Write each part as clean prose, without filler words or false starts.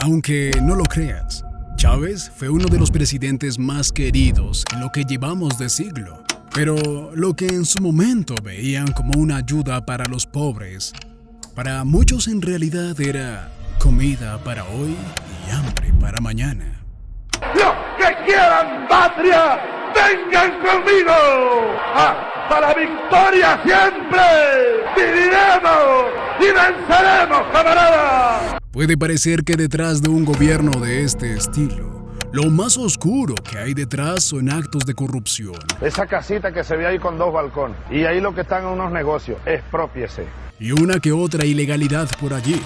aunque no lo creas, Chávez fue uno de los presidentes más queridos en lo que llevamos de siglo. Pero lo que en su momento veían como una ayuda para los pobres, para muchos en realidad era comida para hoy y hambre para mañana. Los que quieran patria, vengan conmigo. ¡Hasta la victoria siempre! ¡Viviremos y venceremos, camaradas! Puede parecer que detrás de un gobierno de este estilo, lo más oscuro que hay detrás son actos de corrupción. Esa casita que se ve ahí con 2 balcones, y ahí lo que están en unos negocios, exprópiese. Y una que otra ilegalidad por allí.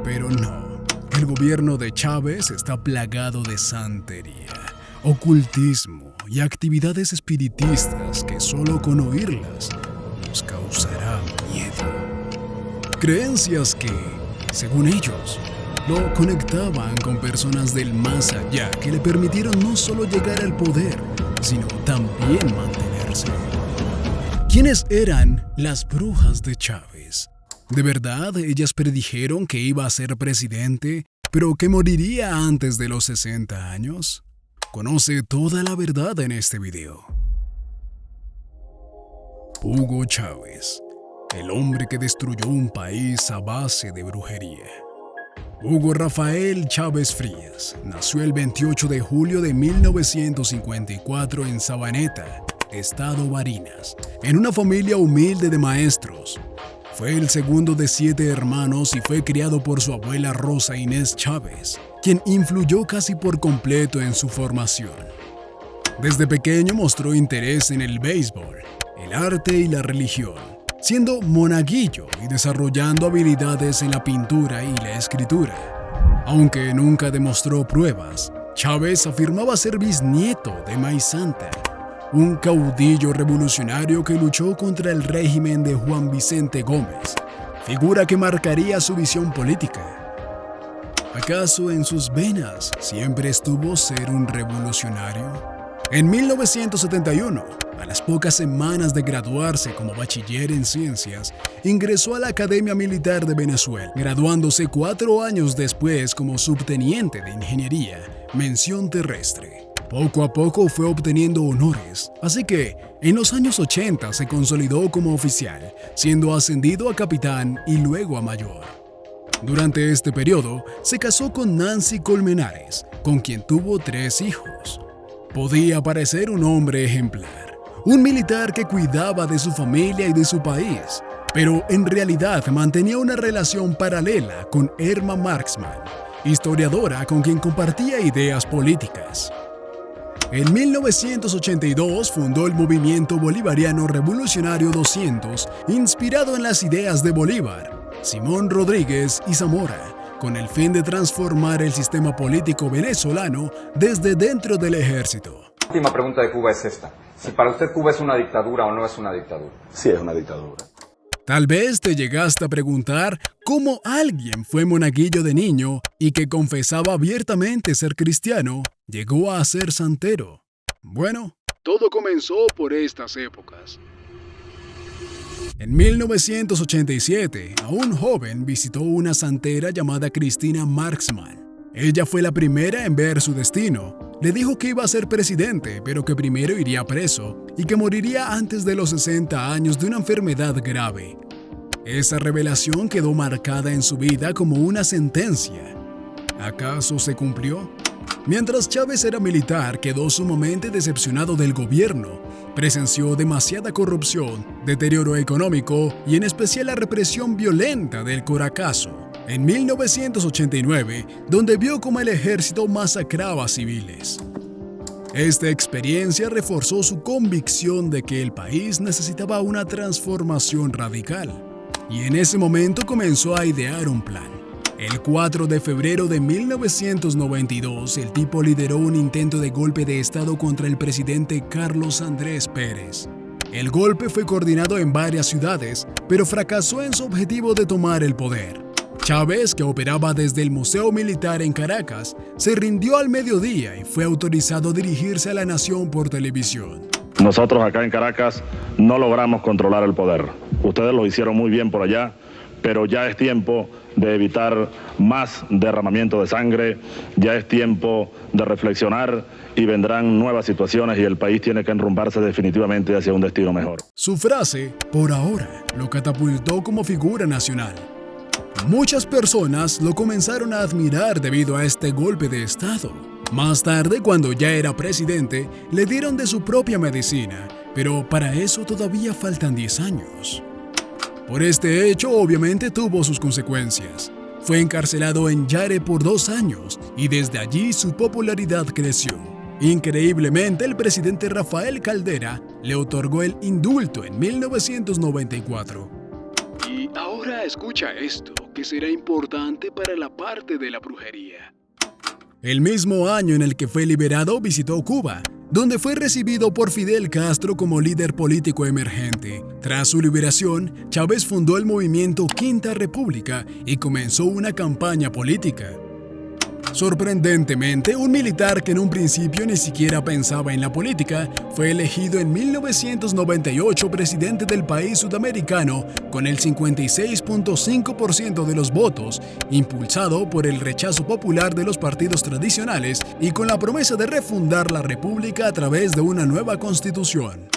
Pero no, el gobierno de Chávez está plagado de santería, ocultismo y actividades espiritistas que solo con oírlas nos causará miedo. Creencias que, según ellos, lo conectaban con personas del más allá que le permitieron no solo llegar al poder, sino también mantenerse. ¿Quiénes eran las brujas de Chávez? ¿De verdad ellas predijeron que iba a ser presidente, pero que moriría antes de los 60 años? Conoce toda la verdad en este video. Hugo Chávez, el hombre que destruyó un país a base de brujería. Hugo Rafael Chávez Frías nació el 28 de julio de 1954 en Sabaneta, estado Barinas, en una familia humilde de maestros. Fue el segundo de 7 hermanos y fue criado por su abuela Rosa Inés Chávez, quien influyó casi por completo en su formación. Desde pequeño mostró interés en el béisbol, el arte y la religión, siendo monaguillo y desarrollando habilidades en la pintura y la escritura. Aunque nunca demostró pruebas, Chávez afirmaba ser bisnieto de Maíz Santa, un caudillo revolucionario que luchó contra el régimen de Juan Vicente Gómez, figura que marcaría su visión política. ¿Acaso en sus venas siempre estuvo ser un revolucionario? En 1971, a las pocas semanas de graduarse como bachiller en ciencias, ingresó a la Academia Militar de Venezuela, graduándose 4 años después como subteniente de ingeniería, mención terrestre. Poco a poco fue obteniendo honores, así que en los años 80 se consolidó como oficial, siendo ascendido a capitán y luego a mayor. Durante este periodo, se casó con Nancy Colmenares, con quien tuvo 3 hijos. Podía parecer un hombre ejemplar, un militar que cuidaba de su familia y de su país, pero en realidad mantenía una relación paralela con Irma Marxman, historiadora con quien compartía ideas políticas. En 1982 fundó el Movimiento Bolivariano Revolucionario 200, inspirado en las ideas de Bolívar, Simón Rodríguez y Zamora, con el fin de transformar el sistema político venezolano desde dentro del ejército. La última pregunta de Cuba es esta. Si para usted Cuba es una dictadura o no es una dictadura. Sí, es una dictadura. Tal vez te llegaste a preguntar cómo alguien fue monaguillo de niño y que confesaba abiertamente ser cristiano, llegó a ser santero. Bueno, todo comenzó por estas épocas. En 1987, un joven visitó una santera llamada Cristina Marxman. Ella fue la primera en ver su destino. Le dijo que iba a ser presidente, pero que primero iría preso y que moriría antes de los 60 años de una enfermedad grave. Esa revelación quedó marcada en su vida como una sentencia. ¿Acaso se cumplió? Mientras Chávez era militar, quedó sumamente decepcionado del gobierno. Presenció demasiada corrupción, deterioro económico y en especial la represión violenta del Caracazo. En 1989, donde vio cómo el ejército masacraba a civiles. Esta experiencia reforzó su convicción de que el país necesitaba una transformación radical. Y en ese momento comenzó a idear un plan. El 4 de febrero de 1992, el tipo lideró un intento de golpe de Estado contra el presidente Carlos Andrés Pérez. El golpe fue coordinado en varias ciudades, pero fracasó en su objetivo de tomar el poder. Chávez, que operaba desde el Museo Militar en Caracas, se rindió al mediodía y fue autorizado a dirigirse a la nación por televisión. Nosotros acá en Caracas no logramos controlar el poder. Ustedes lo hicieron muy bien por allá, pero ya es tiempo de evitar más derramamiento de sangre. Ya es tiempo de reflexionar y vendrán nuevas situaciones y el país tiene que enrumbarse definitivamente hacia un destino mejor. Su frase, por ahora, lo catapultó como figura nacional. Muchas personas lo comenzaron a admirar debido a este golpe de Estado. Más tarde, cuando ya era presidente, le dieron de su propia medicina, pero para eso todavía faltan 10 años. Por este hecho, obviamente tuvo sus consecuencias. Fue encarcelado en Yare por 2 años y desde allí su popularidad creció. Increíblemente, el presidente Rafael Caldera le otorgó el indulto en 1994. Y ahora escucha esto, que será importante para la parte de la brujería. El mismo año en el que fue liberado, visitó Cuba, donde fue recibido por Fidel Castro como líder político emergente. Tras su liberación, Chávez fundó el movimiento Quinta República y comenzó una campaña política. Sorprendentemente, un militar que en un principio ni siquiera pensaba en la política, fue elegido en 1998 presidente del país sudamericano con el 56.5% de los votos, impulsado por el rechazo popular de los partidos tradicionales y con la promesa de refundar la república a través de una nueva constitución.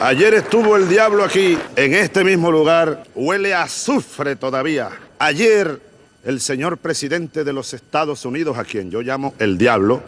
Ayer estuvo el diablo aquí, en este mismo lugar, huele a azufre todavía. Ayer el señor presidente de los Estados Unidos, a quien yo llamo el diablo,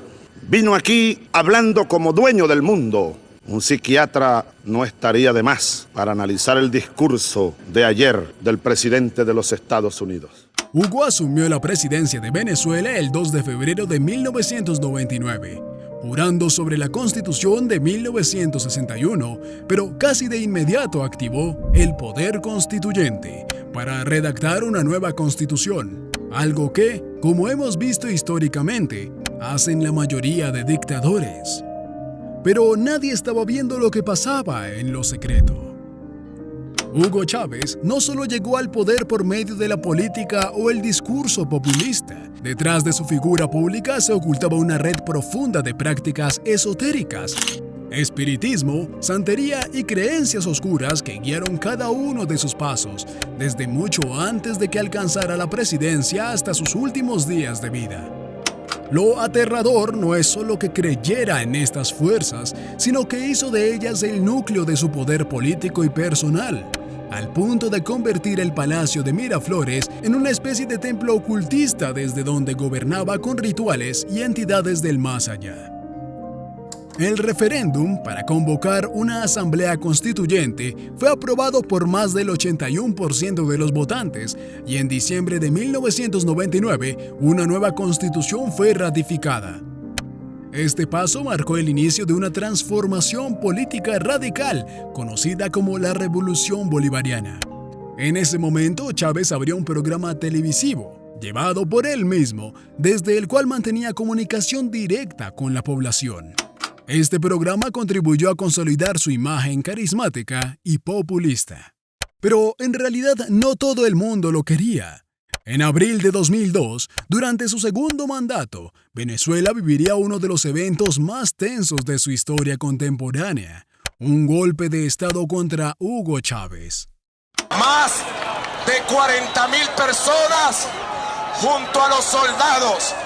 vino aquí hablando como dueño del mundo. Un psiquiatra no estaría de más para analizar el discurso de ayer del presidente de los Estados Unidos. Hugo asumió la presidencia de Venezuela el 2 de febrero de 1999, jurando sobre la Constitución de 1961, pero casi de inmediato activó el poder constituyente para redactar una nueva constitución, algo que, como hemos visto históricamente, hacen la mayoría de dictadores. Pero nadie estaba viendo lo que pasaba en lo secreto. Hugo Chávez no solo llegó al poder por medio de la política o el discurso populista. Detrás de su figura pública se ocultaba una red profunda de prácticas esotéricas, espiritismo, santería y creencias oscuras que guiaron cada uno de sus pasos, desde mucho antes de que alcanzara la presidencia hasta sus últimos días de vida. Lo aterrador no es solo que creyera en estas fuerzas, sino que hizo de ellas el núcleo de su poder político y personal, al punto de convertir el Palacio de Miraflores en una especie de templo ocultista desde donde gobernaba con rituales y entidades del más allá. El referéndum para convocar una asamblea constituyente fue aprobado por más del 81% de los votantes y en diciembre de 1999 una nueva constitución fue ratificada. Este paso marcó el inicio de una transformación política radical conocida como la Revolución Bolivariana. En ese momento, Chávez abrió un programa televisivo, llevado por él mismo, desde el cual mantenía comunicación directa con la población. Este programa contribuyó a consolidar su imagen carismática y populista. Pero en realidad no todo el mundo lo quería. En abril de 2002, durante su segundo mandato, Venezuela viviría uno de los eventos más tensos de su historia contemporánea, un golpe de Estado contra Hugo Chávez. Más de 40.000 personas junto a los soldados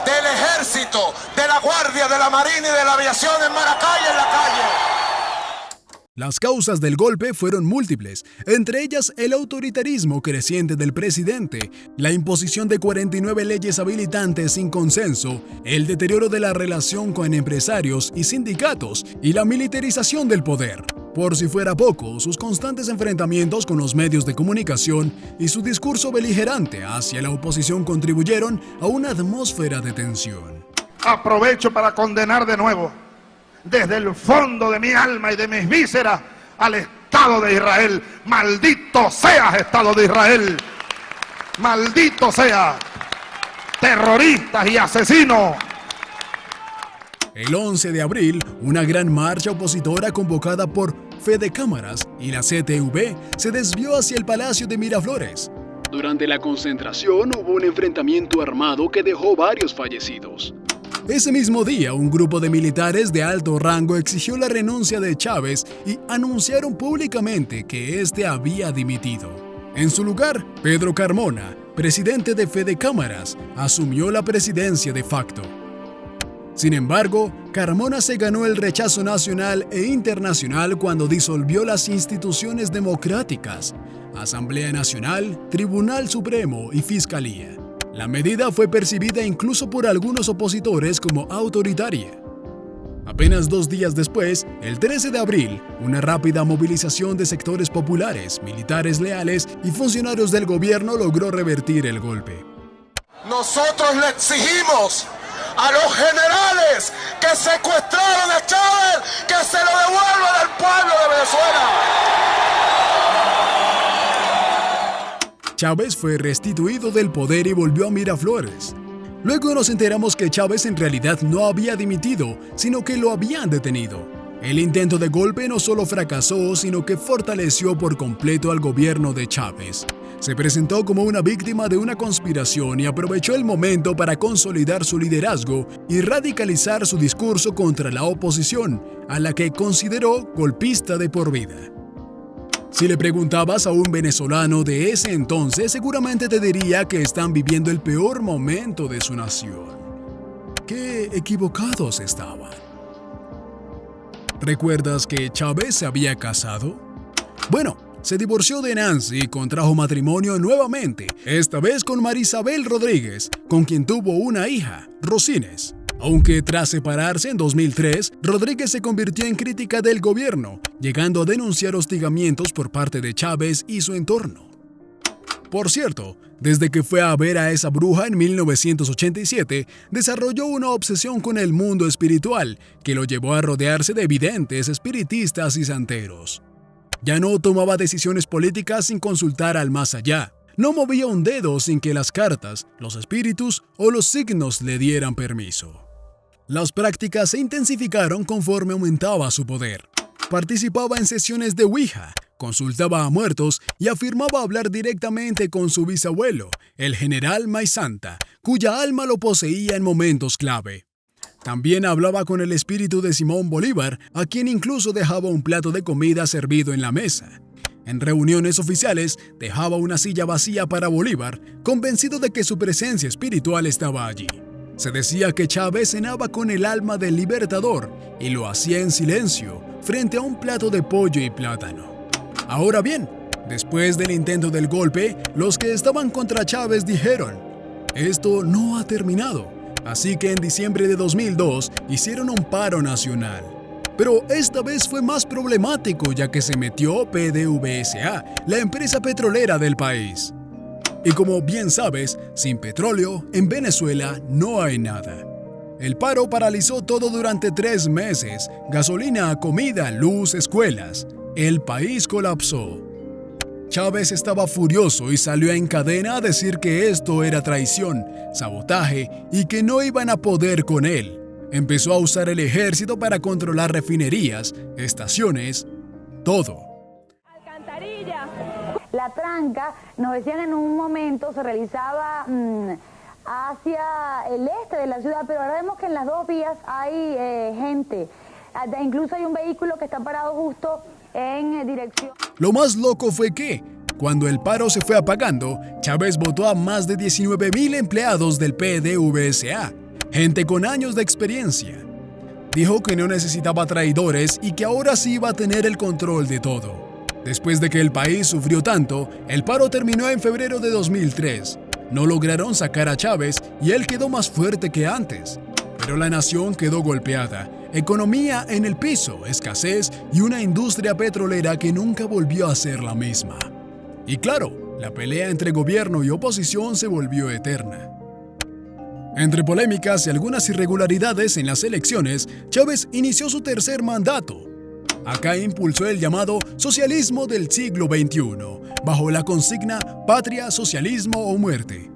del ejército, de la guardia, de la marina y de la aviación en Maracay en la calle. Las causas del golpe fueron múltiples, entre ellas el autoritarismo creciente del presidente, la imposición de 49 leyes habilitantes sin consenso, el deterioro de la relación con empresarios y sindicatos y la militarización del poder. Por si fuera poco, sus constantes enfrentamientos con los medios de comunicación y su discurso beligerante hacia la oposición contribuyeron a una atmósfera de tensión. Aprovecho para condenar de nuevo, desde el fondo de mi alma y de mis vísceras, al Estado de Israel. ¡Maldito seas, Estado de Israel! ¡Maldito sea! ¡Terroristas y asesinos! El 11 de abril, una gran marcha opositora convocada por Fede Cámaras y la CTV se desvió hacia el Palacio de Miraflores. Durante la concentración hubo un enfrentamiento armado que dejó varios fallecidos. Ese mismo día, un grupo de militares de alto rango exigió la renuncia de Chávez y anunciaron públicamente que éste había dimitido. En su lugar, Pedro Carmona, presidente de Fede Cámaras, asumió la presidencia de facto. Sin embargo, Carmona se ganó el rechazo nacional e internacional cuando disolvió las instituciones democráticas, Asamblea Nacional, Tribunal Supremo y Fiscalía. La medida fue percibida incluso por algunos opositores como autoritaria. Apenas 2 días después, el 13 de abril, una rápida movilización de sectores populares, militares leales y funcionarios del gobierno logró revertir el golpe. Nosotros le exigimos a los generales que secuestraron a Chávez que se lo devuelvan al pueblo de Venezuela. Chávez fue restituido del poder y volvió a Miraflores. Luego nos enteramos que Chávez en realidad no había dimitido, sino que lo habían detenido. El intento de golpe no solo fracasó, sino que fortaleció por completo al gobierno de Chávez. Se presentó como una víctima de una conspiración y aprovechó el momento para consolidar su liderazgo y radicalizar su discurso contra la oposición, a la que consideró golpista de por vida. Si le preguntabas a un venezolano de ese entonces, seguramente te diría que están viviendo el peor momento de su nación. ¡Qué equivocados estaban! ¿Recuerdas que Chávez se había casado? Bueno, se divorció de Nancy y contrajo matrimonio nuevamente, esta vez con Marisabel Rodríguez, con quien tuvo una hija, Rosines. Aunque tras separarse en 2003, Rodríguez se convirtió en crítica del gobierno, llegando a denunciar hostigamientos por parte de Chávez y su entorno. Por cierto, desde que fue a ver a esa bruja en 1987, desarrolló una obsesión con el mundo espiritual que lo llevó a rodearse de videntes, espiritistas y santeros. Ya no tomaba decisiones políticas sin consultar al más allá. No movía un dedo sin que las cartas, los espíritus o los signos le dieran permiso. Las prácticas se intensificaron conforme aumentaba su poder. Participaba en sesiones de Ouija, consultaba a muertos y afirmaba hablar directamente con su bisabuelo, el general Maizanta, cuya alma lo poseía en momentos clave. También hablaba con el espíritu de Simón Bolívar, a quien incluso dejaba un plato de comida servido en la mesa. En reuniones oficiales, dejaba una silla vacía para Bolívar, convencido de que su presencia espiritual estaba allí. Se decía que Chávez cenaba con el alma del libertador y lo hacía en silencio, frente a un plato de pollo y plátano. Ahora bien, después del intento del golpe, los que estaban contra Chávez dijeron: esto no ha terminado. Así que en diciembre de 2002 hicieron un paro nacional. Pero esta vez fue más problemático ya que se metió PDVSA, la empresa petrolera del país. Y como bien sabes, sin petróleo, en Venezuela no hay nada. El paro paralizó todo durante 3 meses: gasolina, comida, luz, escuelas. El país colapsó. Chávez estaba furioso y salió en cadena a decir que esto era traición, sabotaje y que no iban a poder con él. Empezó a usar el ejército para controlar refinerías, estaciones, todo. Alcantarilla. La tranca, nos decían en un momento, se realizaba hacia el este de la ciudad, pero ahora vemos que en las 2 vías hay gente. Incluso hay un vehículo que está parado justo en dirección. Lo más loco fue que, cuando el paro se fue apagando, Chávez votó a más de 19,000 empleados del PDVSA, gente con años de experiencia. Dijo que no necesitaba traidores y que ahora sí iba a tener el control de todo. Después de que el país sufrió tanto, el paro terminó en febrero de 2003. No lograron sacar a Chávez y él quedó más fuerte que antes. Pero la nación quedó golpeada. Economía en el piso, escasez y una industria petrolera que nunca volvió a ser la misma. Y claro, la pelea entre gobierno y oposición se volvió eterna. Entre polémicas y algunas irregularidades en las elecciones, Chávez inició su tercer mandato. Acá impulsó el llamado socialismo del siglo XXI, bajo la consigna Patria, Socialismo o Muerte.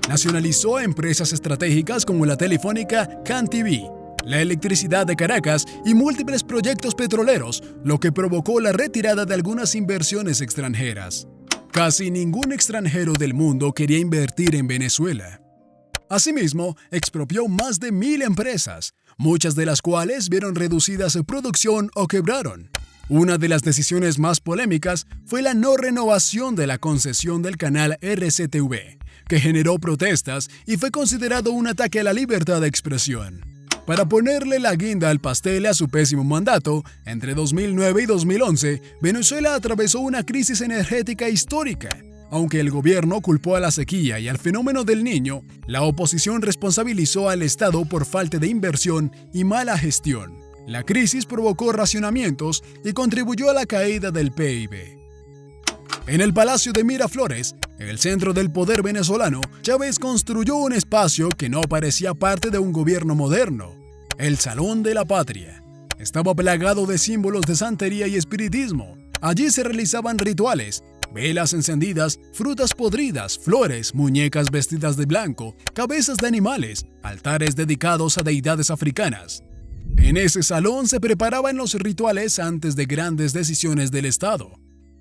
Nacionalizó empresas estratégicas como la telefónica CanTV, la electricidad de Caracas y múltiples proyectos petroleros, lo que provocó la retirada de algunas inversiones extranjeras. Casi ningún extranjero del mundo quería invertir en Venezuela. Asimismo, expropió más de 1,000 empresas, muchas de las cuales vieron reducida su producción o quebraron. Una de las decisiones más polémicas fue la no renovación de la concesión del canal RCTV, que generó protestas y fue considerado un ataque a la libertad de expresión. Para ponerle la guinda al pastel a su pésimo mandato, entre 2009 y 2011, Venezuela atravesó una crisis energética histórica. Aunque el gobierno culpó a la sequía y al fenómeno del Niño, la oposición responsabilizó al Estado por falta de inversión y mala gestión. La crisis provocó racionamientos y contribuyó a la caída del PIB. En el Palacio de Miraflores, en el centro del poder venezolano, Chávez construyó un espacio que no parecía parte de un gobierno moderno, el Salón de la Patria. Estaba plagado de símbolos de santería y espiritismo. Allí se realizaban rituales, velas encendidas, frutas podridas, flores, muñecas vestidas de blanco, cabezas de animales, altares dedicados a deidades africanas. En ese salón se preparaban los rituales antes de grandes decisiones del Estado.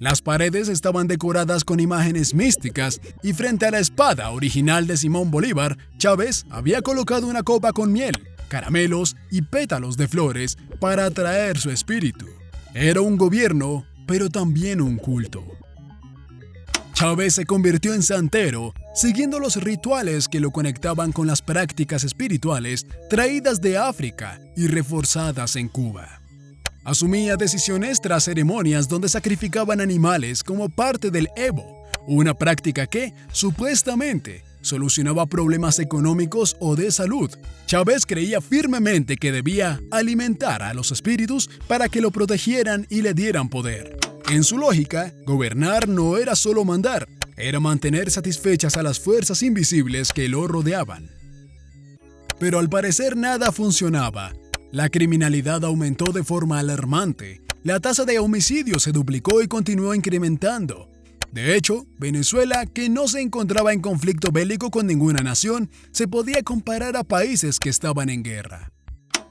Las paredes estaban decoradas con imágenes místicas y frente a la espada original de Simón Bolívar, Chávez había colocado una copa con miel, caramelos y pétalos de flores para atraer su espíritu. Era un gobierno, pero también un culto. Chávez se convirtió en santero, siguiendo los rituales que lo conectaban con las prácticas espirituales traídas de África y reforzadas en Cuba. Asumía decisiones tras ceremonias donde sacrificaban animales como parte del Evo, una práctica que, supuestamente, solucionaba problemas económicos o de salud. Chávez creía firmemente que debía alimentar a los espíritus para que lo protegieran y le dieran poder. En su lógica, gobernar no era solo mandar, era mantener satisfechas a las fuerzas invisibles que lo rodeaban. Pero al parecer nada funcionaba. La criminalidad aumentó de forma alarmante. La tasa de homicidios se duplicó y continuó incrementando. De hecho, Venezuela, que no se encontraba en conflicto bélico con ninguna nación, se podía comparar a países que estaban en guerra.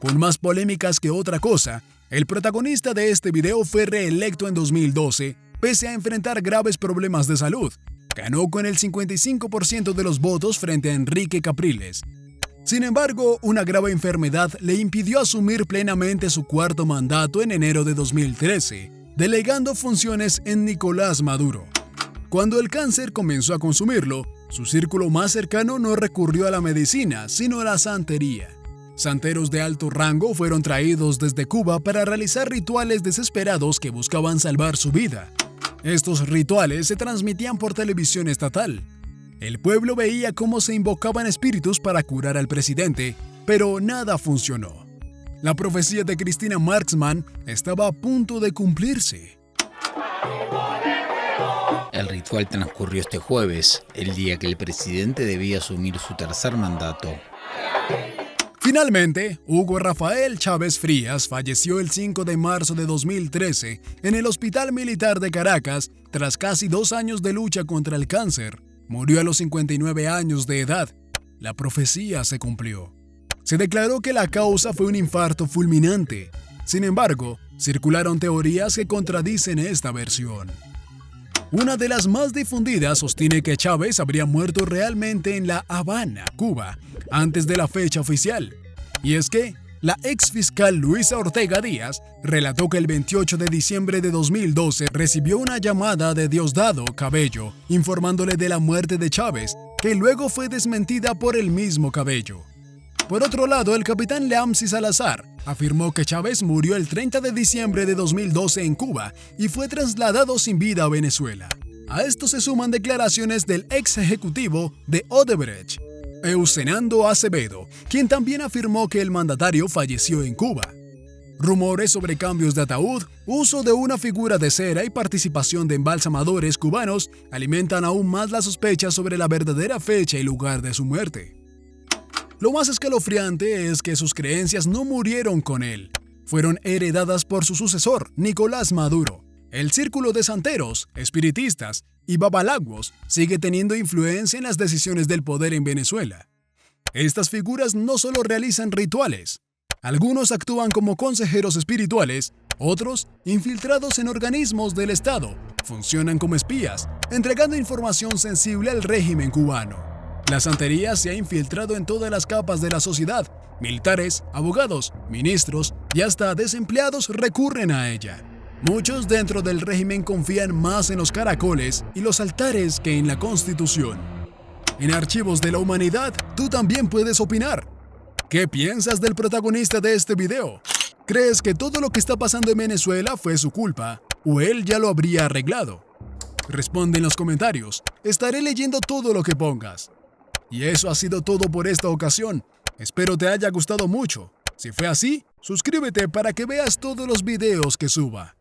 Con más polémicas que otra cosa, el protagonista de este video fue reelecto en 2012, pese a enfrentar graves problemas de salud. Ganó con el 55% de los votos frente a Enrique Capriles. Sin embargo, una grave enfermedad le impidió asumir plenamente su cuarto mandato en enero de 2013, delegando funciones en Nicolás Maduro. Cuando el cáncer comenzó a consumirlo, su círculo más cercano no recurrió a la medicina, sino a la santería. Santeros de alto rango fueron traídos desde Cuba para realizar rituales desesperados que buscaban salvar su vida. Estos rituales se transmitían por televisión estatal. El pueblo veía cómo se invocaban espíritus para curar al presidente, pero nada funcionó. La profecía de Cristina Marxman estaba a punto de cumplirse. El ritual transcurrió este jueves, el día que el presidente debía asumir su tercer mandato. Finalmente, Hugo Rafael Chávez Frías falleció el 5 de marzo de 2013 en el Hospital Militar de Caracas tras casi 2 años de lucha contra el cáncer. Murió a los 59 años de edad. La profecía se cumplió. Se declaró que la causa fue un infarto fulminante. Sin embargo, circularon teorías que contradicen esta versión. Una de las más difundidas sostiene que Chávez habría muerto realmente en La Habana, Cuba, antes de la fecha oficial. Y es que la ex fiscal Luisa Ortega Díaz relató que el 28 de diciembre de 2012 recibió una llamada de Diosdado Cabello informándole de la muerte de Chávez, que luego fue desmentida por el mismo Cabello. Por otro lado, el capitán Leamsi Salazar afirmó que Chávez murió el 30 de diciembre de 2012 en Cuba y fue trasladado sin vida a Venezuela. A esto se suman declaraciones del ex ejecutivo de Odebrecht, Eusenando Acevedo, quien también afirmó que el mandatario falleció en Cuba. Rumores sobre cambios de ataúd, uso de una figura de cera y participación de embalsamadores cubanos alimentan aún más las sospechas sobre la verdadera fecha y lugar de su muerte. Lo más escalofriante es que sus creencias no murieron con él. Fueron heredadas por su sucesor, Nicolás Maduro. El círculo de santeros, espiritistas y babalaguos sigue teniendo influencia en las decisiones del poder en Venezuela. Estas figuras no solo realizan rituales. Algunos actúan como consejeros espirituales, otros, infiltrados en organismos del Estado, funcionan como espías, entregando información sensible al régimen cubano. La santería se ha infiltrado en todas las capas de la sociedad. Militares, abogados, ministros y hasta desempleados recurren a ella. Muchos dentro del régimen confían más en los caracoles y los altares que en la Constitución. En Archivos de la Humanidad, tú también puedes opinar. ¿Qué piensas del protagonista de este video? ¿Crees que todo lo que está pasando en Venezuela fue su culpa o él ya lo habría arreglado? Responde en los comentarios, estaré leyendo todo lo que pongas. Y eso ha sido todo por esta ocasión. Espero te haya gustado mucho. Si fue así, suscríbete para que veas todos los videos que suba.